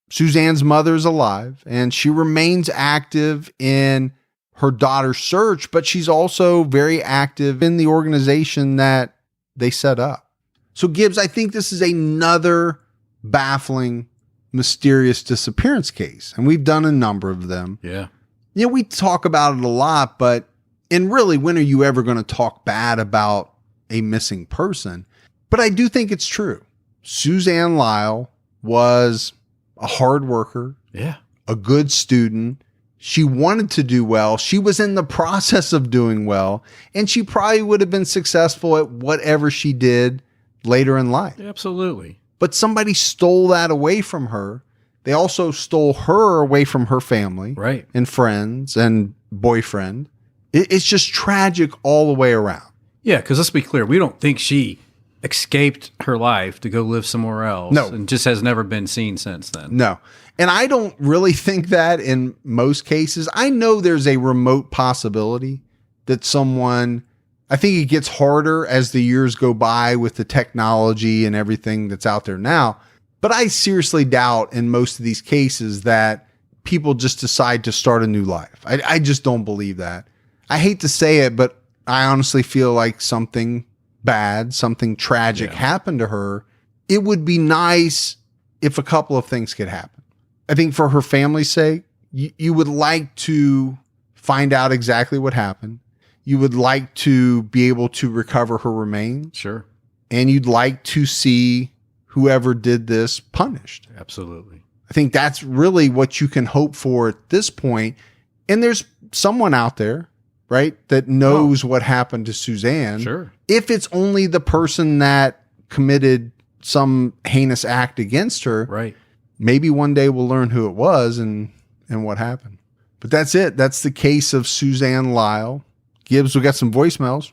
Suzanne's mother is alive, and she remains active in her daughter's search, but she's also very active in the organization that they set up. So, Gibbs, I think this is another baffling, mysterious disappearance case, and we've done a number of them. Yeah. You know, we talk about it a lot, and really, when are you ever going to talk bad about a missing person? But I do think it's true. Suzanne Lyall was a hard worker, a good student. She wanted to do well. She was in the process of doing well, and she probably would have been successful at whatever she did later in life. Absolutely. But somebody stole that away from her. They also stole her away from her family, right, and friends and boyfriend. It's just tragic all the way around. Yeah, because let's be clear, we don't think she escaped her life to go live somewhere else. No. And just has never been seen since then. No. And I don't really think that in most cases. I know there's a remote possibility that someone, I think it gets harder as the years go by with the technology and everything that's out there now. But I seriously doubt in most of these cases that people just decide to start a new life. I just don't believe that. I hate to say it, but I honestly feel like something bad, something tragic happened to her. It would be nice if a couple of things could happen. I think for her family's sake, you would like to find out exactly what happened. You would like to be able to recover her remains. Sure. And you'd like to see whoever did this punished. Absolutely. I think that's really what you can hope for at this point. And there's someone out there, right, that knows what happened to Suzanne. Sure. If it's only the person that committed some heinous act against her, right, maybe one day we'll learn who it was and what happened. But that's it. That's the case of Suzanne Lyall. Gibbs, we got some voicemails.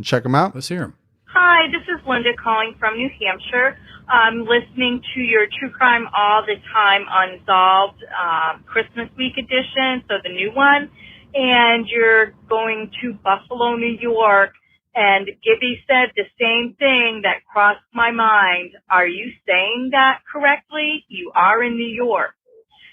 Check them out. Let's hear them. Hi, this is Linda calling from New Hampshire. I'm listening to your True Crime All the Time Unsolved Christmas Week edition, so the new one. And you're going to Buffalo, New York. And Gibby said the same thing that crossed my mind. Are you saying that correctly? You are in New York.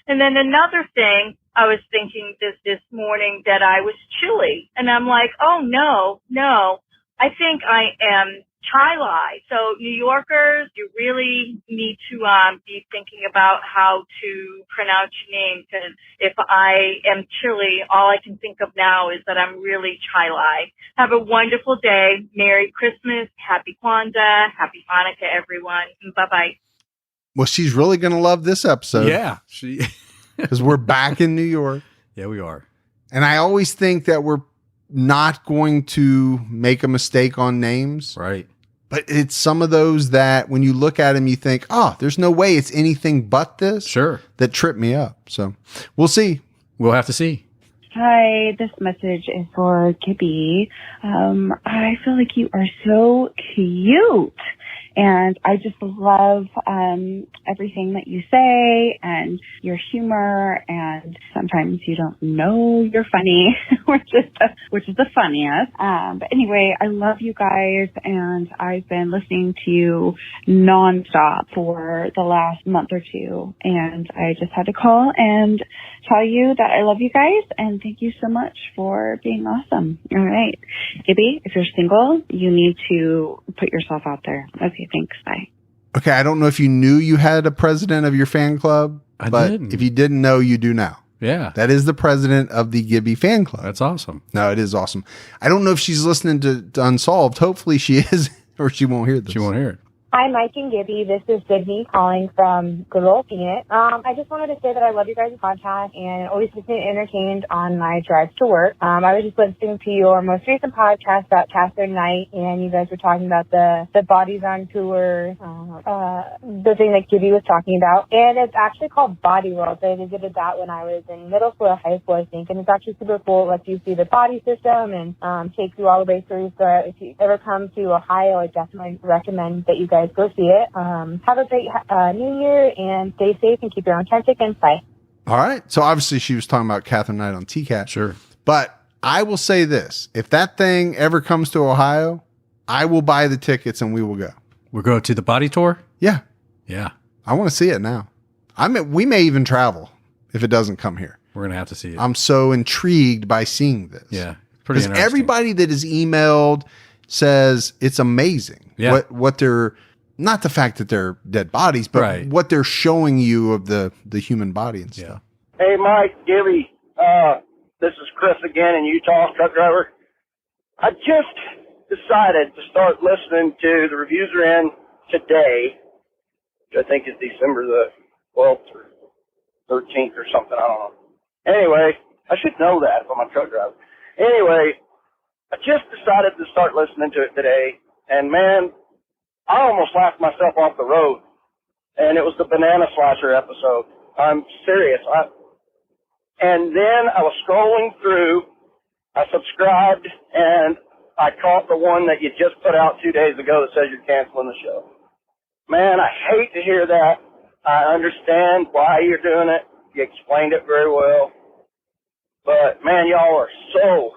And then another thing, I was thinking this morning that I was chilly. And I'm like, oh, no. I think I am Chili. So New Yorkers, you really need to be thinking about how to pronounce your name, because if I am Chili, all I can think of now is that I'm really Chili. Have a wonderful day. Merry Christmas. Happy Kwanzaa. Happy Hanukkah, everyone. Bye-bye. Well, she's really going to love this episode. Yeah. Because we're back in New York. Yeah, we are. And I always think that we're not going to make a mistake on names. Right. But it's some of those that when you look at them, you think, oh, there's no way it's anything but this. Sure. That tripped me up. So we'll see. We'll have to see. Hi, this message is for Gibby. I feel like you are so cute. And I just love everything that you say and your humor, and sometimes you don't know you're funny, which is the funniest. But anyway, I love you guys, and I've been listening to you nonstop for the last month or two, and I just had to call and tell you that I love you guys, and thank you so much for being awesome. All right. Gibby, if you're single, you need to put yourself out there. Okay, thanks. Bye. Okay, I don't know if you knew you had a president of your fan club, but if you didn't know, you do now. Yeah. That is the president of the Gibby fan club. That's awesome. No, it is awesome. I don't know if she's listening to Unsolved. Hopefully she is, or she won't hear this. She won't hear it. Hi, Mike and Gibby. This is Sydney calling from good old Phoenix. I just wanted to say that I love you guys' podcast and always listen entertained on my drives to work. I was just listening to your most recent podcast about Catherine Knight, and you guys were talking about the Bodies on Tour, the thing that Gibby was talking about. And it's actually called Body World. I visited that when I was in middle school or high school, I think, and it's actually super cool. It lets you see the body system and takes you all the way through. So if you ever come to Ohio, I definitely recommend that you guys go see it. Have a great New Year and stay safe and keep your own time chickens. Bye. All right. So obviously she was talking about Catherine Knight on TCAT. Sure. But I will say this. If that thing ever comes to Ohio, I will buy the tickets and we will go. We'll go to the body tour? Yeah. Yeah. I want to see it now. We may even travel if it doesn't come here. We're going to have to see it. I'm so intrigued by seeing this. Yeah. Pretty Because interesting. everybody that is emailed says it's amazing. Yeah. What they're, not the fact that they're dead bodies, but Right. what they're showing you of the human body and stuff. Hey, Mike, Gibby, this is Chris again in Utah, truck driver. I just decided to start listening to the reviews are in today, which I think is December the 12th or 13th or something, I don't know. Anyway, I should know that if I'm a truck driver. Anyway, I just decided to start listening to it today, and man, I almost laughed myself off the road, and it was the banana slicer episode. I'm serious. And then I was scrolling through, I subscribed, and I caught the one that you just put out 2 days ago that says you're canceling the show. Man, I hate to hear that. I understand why you're doing it. You explained it very well. But, man, y'all are so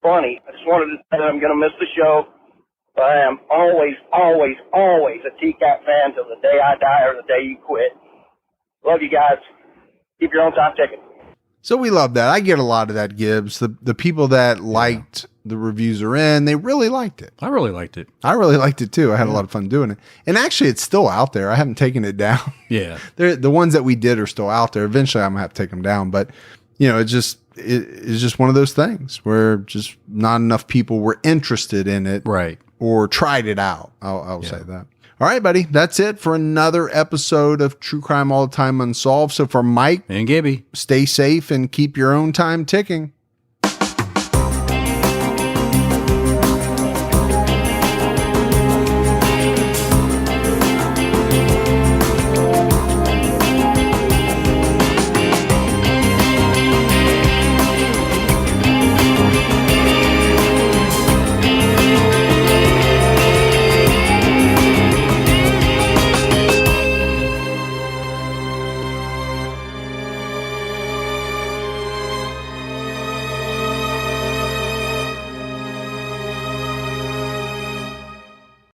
funny. I just wanted to say that I'm going to miss the show. But I am always, always, always a TCAT fan till the day I die or the day you quit. Love you guys. Keep your own time ticking. So we love that. I get a lot of that, Gibbs. The people that liked the reviews are in, they really liked it. I really liked it. I really liked it too. I had a lot of fun doing it. And actually, it's still out there. I haven't taken it down. Yeah. The ones that we did are still out there. Eventually, I'm going to have to take them down. But, it's just one of those things where just not enough people were interested in it. Right. Or tried it out. I'll say that. All right, buddy. That's it for another episode of True Crime All the Time Unsolved. So for Mike and Gibby, stay safe and keep your own time ticking.